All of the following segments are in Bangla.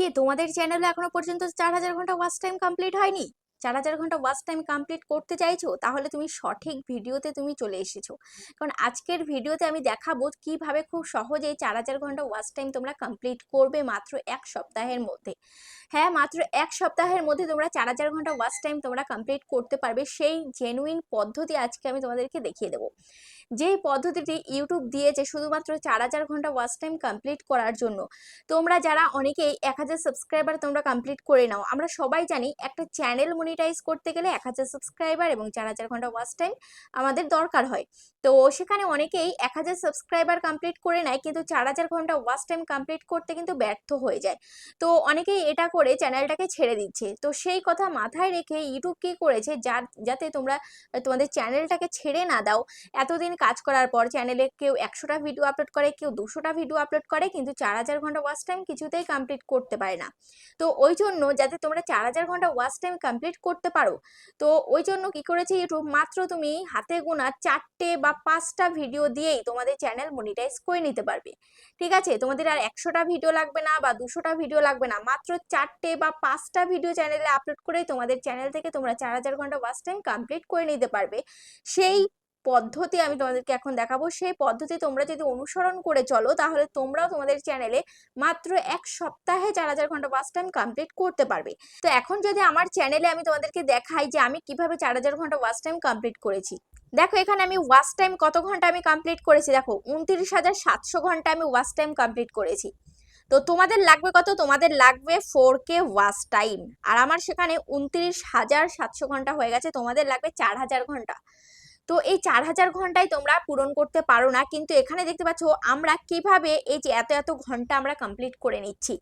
কি তোমাদের চ্যানেলে এখনো পর্যন্ত 4000 ঘন্টা ওয়াচ টাইম কমপ্লিট হয়নি? 4000 ঘন্টা ওয়াচ টাইম কমপ্লিট করতে চাইছো, তাহলে তুমি সঠিক ভিডিওতে তুমি চলে এসেছো। কারণ আজকের ভিডিওতে আমি দেখাবো কিভাবে খুব সহজেই 4000 ঘন্টা ওয়াচ টাইম তোমরা কমপ্লিট করবে মাত্র এক সপ্তাহের মধ্যে। হ্যাঁ, মাত্র এক সপ্তাহের মধ্যে তোমরা 4000 ঘন্টা ওয়াচ টাইম তোমরা কমপ্লিট করতে পারবে। সেই জেনুইন পদ্ধতি আজকে আমি তোমাদেরকে দেখিয়ে দেবো। যেই পদ্ধতিটি ইউটিউব দিয়েছে শুধুমাত্র 4000 ঘন্টা ওয়াচ টাইম কমপ্লিট করার জন্য। তোমরা যারা অনেকেই 1000 সাবস্ক্রাইবার তোমরা কমপ্লিট করে নাও। আমরা সবাই জানি একটা চ্যানেল মনিটাইজ করতে গেলে 1000 সাবস্ক্রাইবার এবং 4000 ঘন্টা ওয়াচ টাইম আমাদের দরকার হয়। তো সেখানে অনেকেই 1000 সাবস্ক্রাইবার কমপ্লিট করে নেয়, কিন্তু 4000 ঘন্টা ওয়াচ টাইম কমপ্লিট করতে কিন্তু ব্যর্থ হয়ে যায়। তো অনেকেই এটা করে চ্যানেলটাকে ছেড়ে দিচ্ছে। তো সেই কথা মাথায় রেখে ইউটিউব কি করেছে, যাতে তোমরা তোমাদের চ্যানেলটাকে ছেড়ে না দাও। এতদিন কাজ করার পর চ্যানেলে কেউ 100টা ভিডিও আপলোড করে, কেউ 200টা ভিডিও আপলোড করে, কিন্তু 4000 ঘন্টা ওয়াচ টাইম কিছুতেই কমপ্লিট করতে পারে না। তো ওই জন্য যাতে তোমরা 4000 ঘন্টা ওয়াচ টাইম কমপ্লিট করতে পারো, তো ওই জন্য কি করেছে ইউটিউব, মাত্র তুমি হাতে গোনা 4টে বা 5টা ভিডিও দিয়েই তোমাদের চ্যানেল মনিটাইজ করে নিতে পারবে। ঠিক আছে, তোমাদের আর 100টা ভিডিও লাগবে না বা 200টা ভিডিও লাগবে না, মাত্র 4টে বা 5টা ভিডিও চ্যানেলে আপলোড করেই তোমাদের চ্যানেল থেকে তোমরা 4000 ঘন্টা ওয়াচ টাইম কমপ্লিট করে নিতে পারবে। সেই পদ্ধতি আমি তোমাদেরকে এখন দেখাবো। সেই পদ্ধতি তোমরা যদি অনুসরণ করে চলো, তাহলে তোমরাও তোমাদের চ্যানেলে মাত্র এক সপ্তাহে 4000 ঘন্টা ওয়াচ টাইম কমপ্লিট করতে পারবে। তো এখন যদি আমার চ্যানেলে আমি তোমাদেরকে দেখাই যে আমি কিভাবে 4000 ঘন্টা ওয়াচ টাইম কমপ্লিট করেছি। দেখো এখানে আমি ওয়াচ টাইম কত ঘন্টা আমি কমপ্লিট করেছি, দেখো 29,700 ঘন্টা আমি ওয়াচ টাইম কমপ্লিট করেছি। তো তোমাদের লাগবে কত? তোমাদের লাগবে 4K ওয়াচ টাইম। আর আমার সেখানে 29,700 ঘন্টা হয়ে গেছে, তোমাদের লাগবে 4000 ঘন্টা। তো এই 4000 ঘন্টায় তোমরা পূরণ করতে পারো না, কিন্তু এখানে দেখতে পাচ্ছ আমরা কিভাবে এই যে এত এত ঘন্টা আমরা কমপ্লিট করে নিচ্ছি।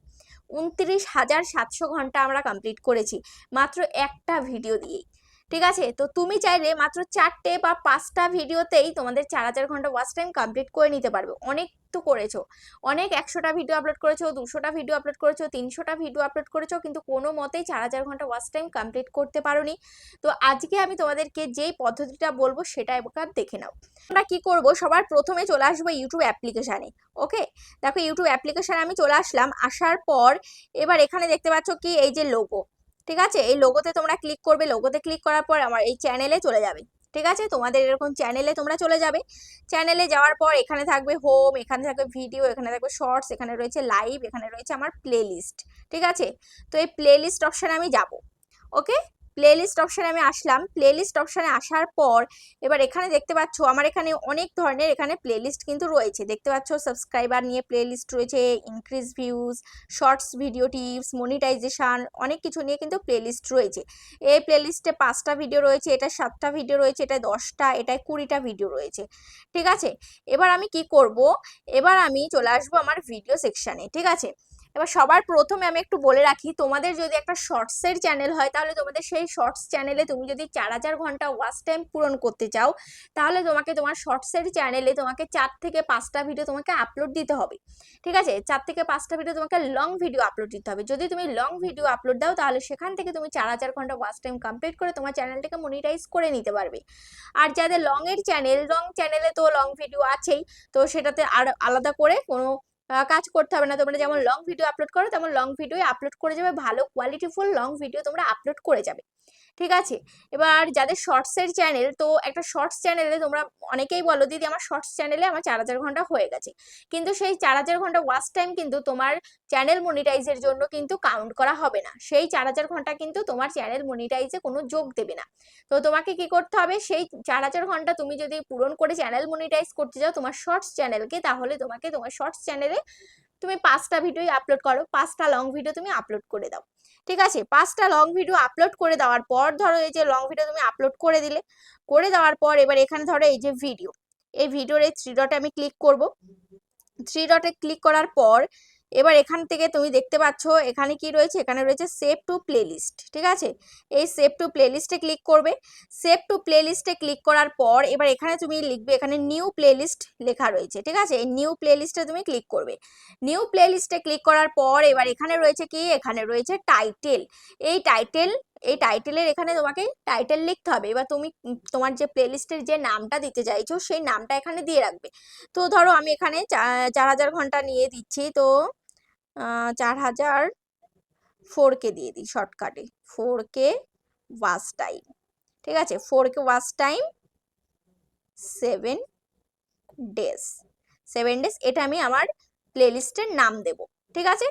29,700 ঘন্টা আমরা কমপ্লিট করেছি মাত্র একটা ভিডিও দিয়েই। ঠিক আছে, তো তুমি চাইলে মাত্র 4টে বা 5টা ভিডিওতেই তোমাদের 4000 ঘন্টা ওয়াচ টাইম কমপ্লিট করে নিতে পারবে। অনেক তো করেছো, অনেক 100টা ভিডিও আপলোড করেছো, 200টা ভিডিও আপলোড করেছো, 300টা ভিডিও আপলোড করেছো, কিন্তু কোনো মতেই 4000 ঘন্টা ওয়াচ টাইম কমপ্লিট করতে পারোনি। তো আজকে আমি তোমাদেরকে যেই পদ্ধতিটা বলবো সেটা একবার দেখে নাও। আমরা কি করব, সবার প্রথমে চলে আসবো ইউটিউব অ্যাপ্লিকেশানে। ওকে, দেখো ইউটিউব অ্যাপ্লিকেশানে আমি চলে আসলাম। আসার পর এবার এখানে দেখতে পাচ্ছ কি এই যে লোগো। ঠিক আছে, এই লোগোতে তোমরা ক্লিক করবে। লোগোতে ক্লিক করার পর আমার এই চ্যানেলে চলে যাবে। ঠিক আছে, তোমাদের এরকম চ্যানেলে তোমরা চলে যাবে। চ্যানেলে যাওয়ার পর এখানে থাকবে হোম, এখানে থাকবে ভিডিও, এখানে থাকবে শর্টস, এখানে রয়েছে লাইভ, এখানে রয়েছে আমার প্লে লিস্ট। ঠিক আছে, তো এই প্লে লিস্ট অপশানে আমি যাব। ওকে, প্লেলিস্ট অপশানে আমি আসলাম। প্লেলিস্ট অপশানে আসার পর এবার এখানে দেখতে পাচ্ছ আমার এখানে অনেক ধরনের এখানে প্লেলিস্ট কিন্তু রয়েছে। দেখতে পাচ্ছ সাবস্ক্রাইবার নিয়ে প্লেলিস্ট রয়েছে, increase views, shorts video tips, monetization, অনেক কিছু নিয়ে কিন্তু প্লেলিস্ট রয়েছে। এই প্লেলিস্টে 5টা ভিডিও রয়েছে, এটা 7টা ভিডিও রয়েছে, এটা 10টা, এটায় 20টা ভিডিও রয়েছে। ঠিক আছে, এবার আমি কি করব, এবার আমি চলে আসবো আমার ভিডিও সেকশানে। ঠিক আছে, এবার সবার প্রথমে আমি একটু বলে রাখি, তোমাদের যদি একটা শর্টসের চ্যানেল হয়, তাহলে তোমাদের সেই শর্টস চ্যানেলে তুমি যদি 4000 ঘন্টা ওয়াচ টাইম পূরণ করতে চাও, তাহলে তোমাকে তোমার শর্টসের চ্যানেলে তোমাকে 4 থেকে 5টা ভিডিও তোমাকে আপলোড দিতে হবে। ঠিক আছে, 4 থেকে 5টা ভিডিও তোমাকে লং ভিডিও আপলোড দিতে হবে। যদি তুমি লং ভিডিও আপলোড দাও, তাহলে সেখান থেকে তুমি 4000 ঘন্টা ওয়াচ টাইম কমপ্লিট করে তোমার চ্যানেলটাকে মনিটাইজ করে নিতে পারবে। আর যাদের লং চ্যানেলে তো লং ভিডিও আছেই, তো সেটাতে আর আলাদা করে কোনো কাজ করতে হবে না। তোমরা যেমন লং ভিডিও আপলোড করো, তেমন লং ভিডিও আপলোড করে যাবে, ভালো কোয়ালিটিফুল লং ভিডিও তোমরা আপলোড করে যাবে। ঠিক আছে, এবার যাদের শর্টসের চ্যানেল, তো একটা শর্টস চ্যানেলে তোমরা অনেকেই বলো দিদি আমার শর্টস চ্যানেলে আমার 4000 ঘন্টা হয়ে গেছে, কিন্তু সেই 4000 ঘন্টা ওয়াচ টাইম কিন্তু তোমার চ্যানেল মনিটাইজের জন্য কিন্তু কাউন্ট করা হবে না। সেই 4000 ঘন্টা কিন্তু তোমার চ্যানেল মনিটাইজে কোনো যোগ দেবে না। তো তোমাকে কি করতে হবে, সেই 4000 ঘন্টা তুমি যদি পূরণ করে চ্যানেল মনিটাইজ করতে যাও তোমার শর্টস চ্যানেলকে, তাহলে তোমাকে তোমার শর্টস চ্যানেলে তুমি 5টা ভিডিও আপলোড করো, 5টা লং ভিডিও তুমি আপলোড করে দাও। ঠিক আছে, 5টা লং ভিডিও আপলোড করে দেওয়ার পর ধরো এই যে লং ভিডিও তুমি আপলোড করে দিলে, করে দেওয়ার পর এবার এখানে ধরো এই যে ভিডিও, এই ভিডিওর এই 3 ডটে আমি ক্লিক করব। 3 ডটে ক্লিক করার পর এবার এখান থেকে তুমি দেখতে পাচ্ছ এখানে কি রয়েছে, এখানে রয়েছে সেভ টু প্লেলিস্ট। ঠিক আছে, এই সেভ টু প্লেলিস্টে ক্লিক করবে। সেভ টু প্লেলিস্টে ক্লিক করার পর এবার এখানে তুমি লিখবে, এখানে নিউ প্লেলিস্ট লেখা রয়েছে। ঠিক আছে, এই নিউ প্লেলিস্টে তুমি ক্লিক করবে। নিউ প্লেলিস্টে ক্লিক করার পর এবার এখানে রয়েছে কি, এখানে রয়েছে টাইটেল। এই টাইটেলের এখানে তোমাকে টাইটেল লিখতে হবে। এবার তুমি তোমার যে প্লেলিস্টের যে নামটা দিতে চাইছো সেই নামটা এখানে দিয়ে রাখবে। তো ধরো আমি এখানে 4000 ঘন্টা নিয়ে দিচ্ছি, তো 4000 4K দিয়ে দিই শর্টকাটে, 4K ওয়াচ টাইম। ঠিক আছে, 4K watch time 7 days, 7 days, এটা আমি আমার প্লেলিস্টের নাম দেব। ঠিক আছে,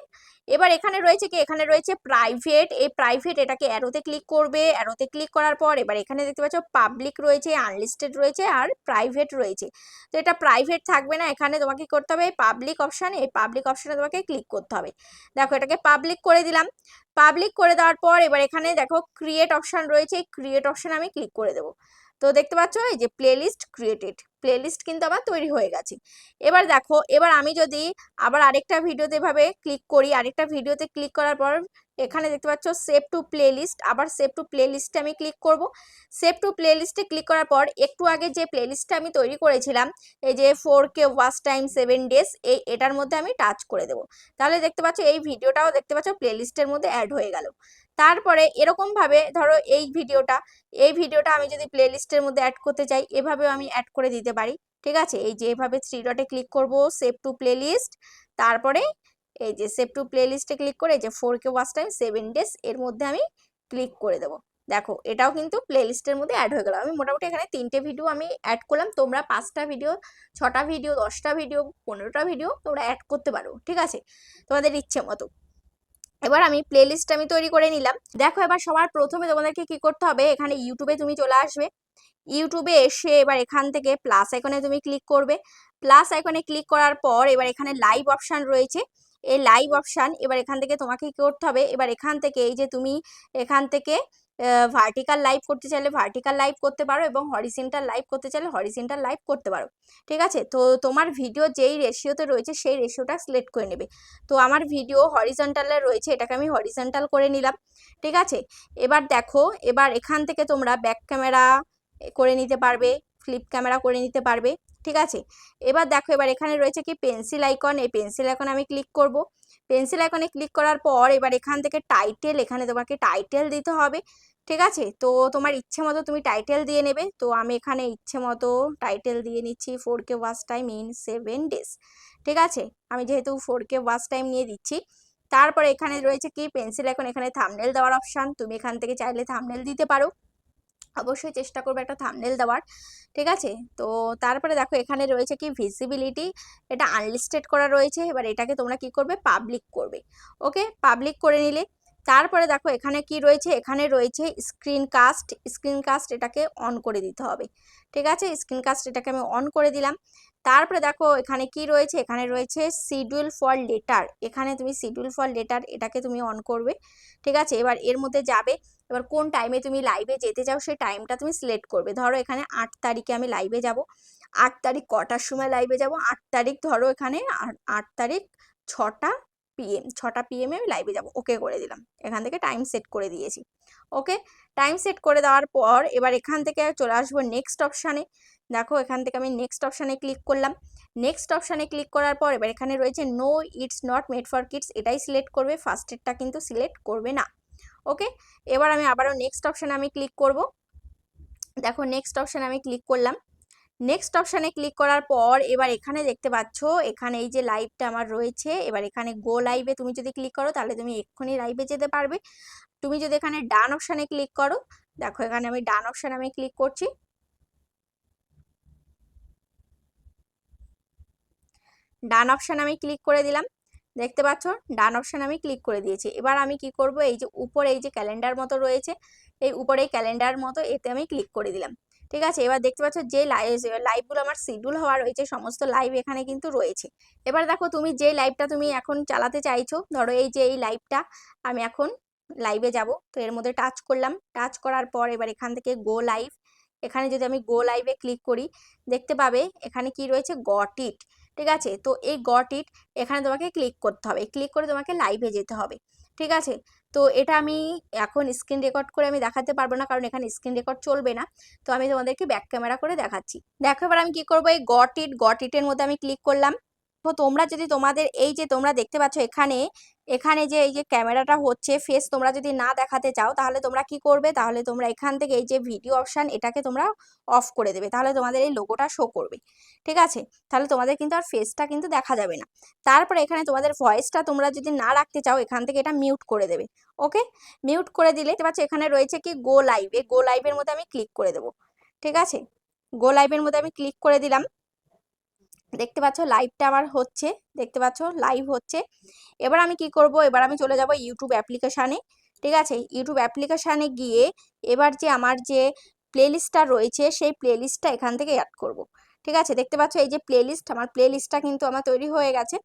এবার এখানে রয়েছে কি, এখানে রয়েছে প্রাইভেট, এই প্রাইভেট এটাকে অ্যারোতে ক্লিক করবে, অ্যারোতে ক্লিক করার পর এবার এখানে দেখতে পাচ্ছ পাবলিক রয়েছে, আনলিস্টেড রয়েছে আর প্রাইভেট রয়েছে। তো এটা প্রাইভেট থাকবে না, এখানে তোমাকে কি করতে হবে, পাবলিক অপশান, এই পাবলিক অপশানে তোমাকে ক্লিক করতে হবে। দেখো এটাকে পাবলিক করে দিলাম। পাবলিক করে দেওয়ার পর এবার এখানে দেখো ক্রিয়েট অপশান রয়েছে, এই ক্রিয়েট অপশানে আমি ক্লিক করে দেবো। তো দেখতে পাচ্ছ এই যে প্লেলিস্ট ক্রিয়েটেড, প্লেলিস্ট কিন্তু আমার তৈরি হয়ে গেছে। এবার দেখো, এবার আমি যদি আবার আরেকটা ভিডিওতে এভাবে ক্লিক করি, আরেকটা ভিডিওতে ক্লিক করার পর এখানে দেখতে পাচ্ছ সেভ টু প্লেলিস্ট, আবার সেভ টু প্লেলিস্টে আমি ক্লিক করব। সেভ টু প্লেলিস্টে ক্লিক করার পর একটু আগে যে প্লেলিস্টটা আমি তৈরি করেছিলাম, এই যে 4K ওয়াচ টাইম 7 ডেজ, এটার মধ্যে আমি টাচ করে দেব। তাহলে দেখতে পাচ্ছ এই ভিডিওটাও দেখতে পাচ্ছ প্লেলিস্টের মধ্যে অ্যাড হয়ে গেল। তারপরে এরকম ভাবে ধরো এই ভিডিওটা আমি যদি প্লেলিস্টের মধ্যে অ্যাড করতে চাই, এভাবেও আমি অ্যাড করে দিতে পারি। ঠিক আছে, এই যে এভাবে 3 ডটে ক্লিক করব, সেভ টু প্লেলিস্ট, তারপরে এই যে সেভ টু প্লেলিস্টে ক্লিক করে যে 4K ওয়াচ টাইম 7 ডেজ এর মধ্যে আমি ক্লিক করে দেবো। দেখো এটাও কিন্তু প্লেলিস্টের মধ্যে অ্যাড হয়ে গেল। আমি মোটামুটি এখানে 3টে ভিডিও আমি অ্যাড করলাম, তোমরা 5টা ভিডিও, 6টা ভিডিও, 10টা ভিডিও, 15টা ভিডিও তোমরা অ্যাড করতে পারো। ঠিক আছে, তোমাদের ইচ্ছে মতো। এবার আমি প্লেলিস্ট আমি তৈরি করে নিলাম। দেখো এবার সবার প্রথমে তোমাদেরকে কি করতে হবে, এখানে ইউটিউবে তুমি চলে আসবে। ইউটিউবে এসে এবার এখান থেকে প্লাস আইকনে তুমি ক্লিক করবে। প্লাস আইকনে ক্লিক করার পর এবার এখানে লাইভ অপশান রয়েছে, এই লাইভ অপশান, এবার এখান থেকে তোমাকে কি করতে হবে, এবার এখান থেকে এই যে তুমি এখান থেকে ভার্টিক্যাল লাইভ করতে চাইলে ভার্টিক্যাল লাইভ করতে পারো এবং হরিজন্টাল লাইভ করতে চাইলে হরিজন্টাল লাইভ করতে পারো। ঠিক আছে, তো তোমার ভিডিও যেই রেশিওতে রয়েছে সেই রেশিওটা সিলেক্ট করে নেবে। তো আমার ভিডিও হরিজন্টালে রয়েছে, এটাকে আমি হরিজন্টাল করে নিলাম। ঠিক আছে, এবার দেখো, এবার এখান থেকে তোমরা ব্যাক ক্যামেরা করে নিতে পারবে, ফ্লিপ ক্যামেরা করে নিতে পারবে। ঠিক আছে, এবার দেখো এবার এখানে রয়েছে কি পেন্সিল আইকন, এই পেন্সিল আইকনে আমি ক্লিক করব। পেন্সিল আইকনে ক্লিক করার পর এবার এখান থেকে টাইটেল, এখানে তোমাকে টাইটেল দিতে হবে। ঠিক আছে, তো তোমার ইচ্ছে মতো তুমি টাইটেল দিয়ে নেবে। তো আমি এখানে ইচ্ছে মতো টাইটেল দিয়ে নিচ্ছি 4K watch time in 7 days. ঠিক আছে, আমি যেহেতু 4K ওয়াচ টাইম নিয়ে দিচ্ছি। তারপরে এখানে রয়েছে কি পেন্সিল আইকন, এখানে থাম্বনেল দেওয়ার অপশান, তুমি এখান থেকে চাইলে থাম্বনেল দিতে পারো, অবশ্যই চেষ্টা করবে একটা থাম্বনেল দেওয়ার। ঠিক আছে, তো তারপরে দেখো এখানে রয়েছে কি ভিজিবিলিটি, এটা আনলিস্টেড করা রয়েছে, এবার এটাকে তোমরা কি করবে, পাবলিক করবে। ওকে, পাবলিক করে নিলে তারপরে দেখো এখানে কি রয়েছে, এখানে রয়েছে স্ক্রিনকাস্ট, স্ক্রিনকাস্ট এটাকে অন করে দিতে হবে। ঠিক আছে, স্ক্রিনকাস্ট এটাকে আমি অন করে দিলাম। তারপরে দেখো এখানে কি রয়েছে, এখানে রয়েছে শিডিউল ফর লেটার, এখানে তুমি শিডিউল ফর লেটার এটাকে তুমি অন করবে। ঠিক আছে, এবার এর মধ্যে যাবে, এবার কোন টাইমে তুমি লাইভে যেতে চাও সেই টাইমটা তুমি সিলেক্ট করবে। ধরো এখানে 8 তারিখে আমি লাইভে যাব, 8 তারিখ কটার সময় লাইভে যাব, 8 তারিখ ধরো এখানে 8 তারিখ 6টা PM, 6টা PM আমি লাইভে যাব। ওকে করে দিলাম, এখান থেকে টাইম সেট করে দিয়েছি। ওকে, টাইম সেট করে দেওয়ার পর এবার এখান থেকে চলে আসবো নেক্সট অপশানে। দেখো এখান থেকে আমি নেক্সট অপশানে ক্লিক করলাম। নেক্সট অপশানে ক্লিক করার পর এবার এখানে রয়েছে no it's not made for kids, এটাই সিলেক্ট করবে, ফার্স্টেরটা কিন্তু সিলেক্ট করবে না। ওকে, এবার আমি আবারও নেক্সট অপশানে আমি ক্লিক করব। দেখো নেক্সট অপশানে আমি ক্লিক করলাম। নেক্সট অপশানে ক্লিক করার পর এবার এখানে দেখতে পাচ্ছ এখানে এই যে লাইভটা আমার রয়েছে, এবার এখানে গো লাইভে তুমি যদি ক্লিক করো তাহলে তুমি এক্ষুনি লাইভে যেতে পারবে। তুমি যদি এখানে ডান অপশানে ক্লিক করো, দেখো এখানে আমি ডান অপশানে আমি ক্লিক করছি। ডান অপশানে আমি ক্লিক করে দিলাম, দেখতে পাচ্ছ ডান অপশান আমি ক্লিক করে দিয়েছি। এবার আমি কি করব, এই যে উপরে এই যে ক্যালেন্ডার মতো রয়েছে, এই উপরে ক্যালেন্ডার মতো এতে আমি ক্লিক করে দিলাম। ঠিক আছে, এবার দেখতে পাচ্ছ যে লাইভগুলো আমার শিডিউল হওয়া রয়েছে সমস্ত লাইভ এখানে কিন্তু রয়েছে। এবার দেখো তুমি যে লাইভটা তুমি এখন চালাতে চাইছো, ধরো এই যে এই লাইভটা আমি এখন লাইভে যাব, তো এর মধ্যে টাচ করলাম, টাচ করার পর এবার এখান থেকে গো লাইভ, এখানে যদি আমি গো লাইভে ক্লিক করি দেখতে পাবে এখানে কি রয়েছে, গট ইট। ঠিক আছে, তো এই গট ইট এখানে তোমাকে ক্লিক করতে হবে, ক্লিক করে তোমাকে লাইভে যেতে হবে। ঠিক আছে, তো এটা আমি এখন স্ক্রিন রেকর্ড করে আমি দেখাতে পারবো না, কারণ এখানে স্ক্রিন রেকর্ড চলবে না। তো আমি তোমাদেরকে ব্যাক ক্যামেরা করে দেখাচ্ছি। দেখো এবার আমি কি করবো, এই গট ইটের মধ্যে আমি ক্লিক করলাম। তো তোমরা যদি তোমাদের এই যে তোমরা দেখতে পাচ্ছ এখানে এখানে যে এই যে ক্যামেরাটা হচ্ছে ফেস তোমরা যদি না দেখাতে চাও তাহলে তোমরা কি করবে, তাহলে তোমরা এখান থেকে এই যে ভিডিও অপশান এটাকে তোমরা অফ করে দেবে, তাহলে তোমাদের এই লোগোটা শো করবে। ঠিক আছে, তাহলে তোমাদের কিন্তু আর ফেসটা কিন্তু দেখা যাবে না। তারপরে এখানে তোমাদের ভয়েসটা তোমরা যদি না রাখতে চাও এখান থেকে এটা মিউট করে দেবে। ওকে, মিউট করে দিলে দেখতে পাচ্ছ এখানে রয়েছে কি গো লাইভ, এই গো লাইভের মধ্যে আমি ক্লিক করে দেবো। ঠিক আছে, গো লাইভের মধ্যে আমি ক্লিক করে দিলাম। দেখতে পাচ্ছ লাইভটা আমার হচ্ছে, দেখতে পাচ্ছ লাইভ হচ্ছে। এবার আমি কি করব, এবার আমি চলে যাব ইউটিউব অ্যাপ্লিকেশানে। ঠিক আছে, ইউটিউব অ্যাপ্লিকেশানে গিয়ে এবার যে আমার যে প্লেলিস্টটা রয়েছে সেই প্লেলিস্টটা এখান থেকে অ্যাড করব। ঠিক আছে, দেখতে পাচ্ছ এই যে প্লেলিস্ট, আমার প্লেলিস্টটা কিন্তু আমার তৈরি হয়ে গেছে।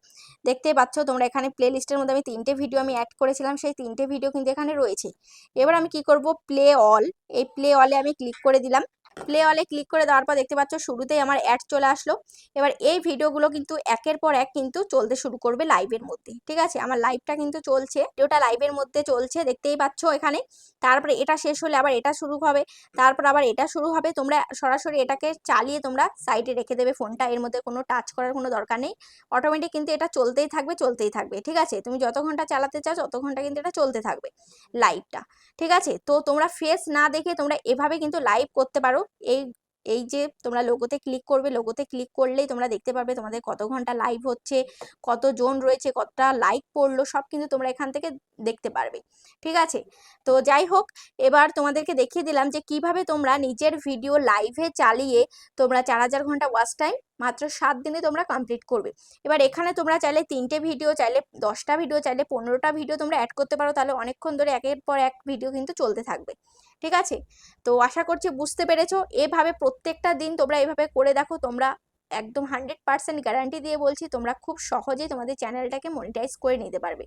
দেখতে পাচ্ছ তোমরা এখানে প্লেলিস্টের মধ্যে আমি 3টে ভিডিও আমি অ্যাড করেছিলাম, সেই 3টে ভিডিও কিন্তু এখানে রয়েছে। এবার আমি কি করব, প্লে অল, এই প্লে অলে আমি ক্লিক করে দিলাম। প্লে অলে ক্লিক করে দেওয়ার পর দেখতে পাচ্ছ শুরুতেই আমার অ্যাড চলে আসলো। এবার এই ভিডিওগুলো কিন্তু একের পর এক কিন্তু চলতে শুরু করবে লাইভের মধ্যে। ঠিক আছে, আমার লাইভটা কিন্তু চলছে, ভিডিওটা লাইভের মধ্যে চলছে দেখতেই পাচ্ছ এখানে। তারপরে এটা শেষ হলে আবার এটা শুরু হবে, তারপর আবার এটা শুরু হবে। তোমরা সরাসরি এটাকে চালিয়ে তোমরা সাইডে রেখে দেবে ফোনটা, এর মধ্যে কোনো টাচ করার কোনো দরকার নেই। অটোমেটিক কিন্তু এটা চলতেই থাকবে চলতেই থাকবে। ঠিক আছে, তুমি যত ঘন্টা চালাতে চাও তত ঘন্টা কিন্তু এটা চলতে থাকবে লাইভটা। ঠিক আছে, তো তোমরা ফেস না দেখে তোমরা এভাবে কিন্তু লাইভ করতে পারো। এই এই যে তোমরা লোগোতে ক্লিক করবে, লোগোতে ক্লিক করলেই তোমরা দেখতে পারবে তোমাদের কত ঘন্টা লাইভ হচ্ছে, কত জন রয়েছে, কতটা লাইক পড়লো, সব কিন্তু তোমরা এখান থেকে দেখতে পারবে। ঠিক আছে, তো যাই হোক, এবার তোমাদেরকে দেখিয়ে দিলাম যে কিভাবে তোমরা নিজের ভিডিও লাইভে চালিয়ে তোমরা 4000 ঘন্টা ওয়াচ টাইম মাত্র 7 দিনে তোমরা কমপ্লিট করবে। এবার এখানে তোমরা চাইলে 3টে ভিডিও, চাইলে 10টা ভিডিও, চাইলে 15টা ভিডিও তোমরা অ্যাড করতে পারো, তাহলে অনেকক্ষণ ধরে একের পর এক ভিডিও কিন্তু চলতে থাকবে। ঠিক আছে, তো আশা করছি বুঝতে পেরেছো। এভাবে প্রত্যেকটা দিন তোমরা এভাবে করে দেখো, তোমরা একদম 100% গ্যারান্টি দিয়ে বলছি তোমরা খুব সহজেই তোমাদের চ্যানেলটাকে মনিটাইজ করে নিতে পারবে।